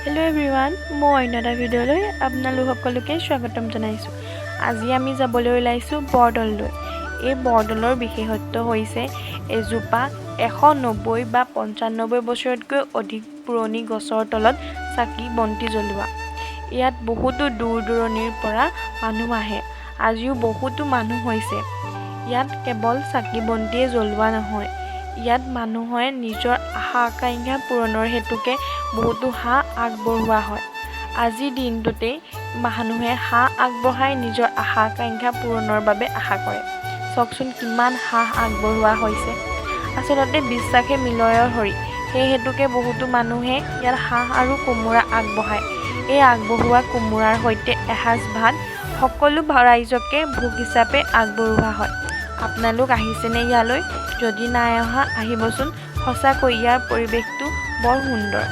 Hello' everyone, মই অন্য এটা ভিডিঅ'লৈ আপোনালোক সকলোকে স্বাগতম জনাইছোঁ। আজি আমি যাবলৈ ওলাইছোঁ বৰদললৈ। এই বৰদলৰ বিশেষত্ব হৈছে এজোপা 190 বা 95 বছৰতকৈ অধিক পুৰণি গছৰ তলত চাকি বন্তি জ্বলোৱা। ইয়াত বহুতো দূৰ দূৰণিৰ পৰা মানুহ আহে। আজিও বহুতো মানুহ হৈছে। ইয়াত কেৱল চাকি বন্তিয়ে জ্বলোৱা নহয়, ইয়াত মানুহে নিজৰ আশা আকাংক্ষা পূৰণৰ হেতুকে বহুতো হাঁহ আগবঢ়োৱা হয়। আজিৰ দিনটোতেই মানুহে হাঁহ আগবঢ়াই নিজৰ আশা আকাংক্ষা পূৰণৰ বাবে আশা কৰে। চাওকচোন কিমান হাঁহ আগবঢ়োৱা হৈছে। আচলতে বিশ্বাসে মিলয়ৰ হৰি, সেই হেতুকে বহুতো মানুহে ইয়াত হাঁহ আৰু কোমোৰা আগবঢ়ায়। এই আগবঢ়োৱা কোমোৰাৰ সৈতে এসাঁজ ভাত সকলো ৰাইজকে ভোগ হিচাপে আগবঢ়োৱা হয়। আপোনালোক আহিছেনে ইয়ালৈ? যদি নাই অহা আহিবচোন, সঁচাকৈ ইয়াৰ পৰিৱেশটো বৰ সুন্দৰ।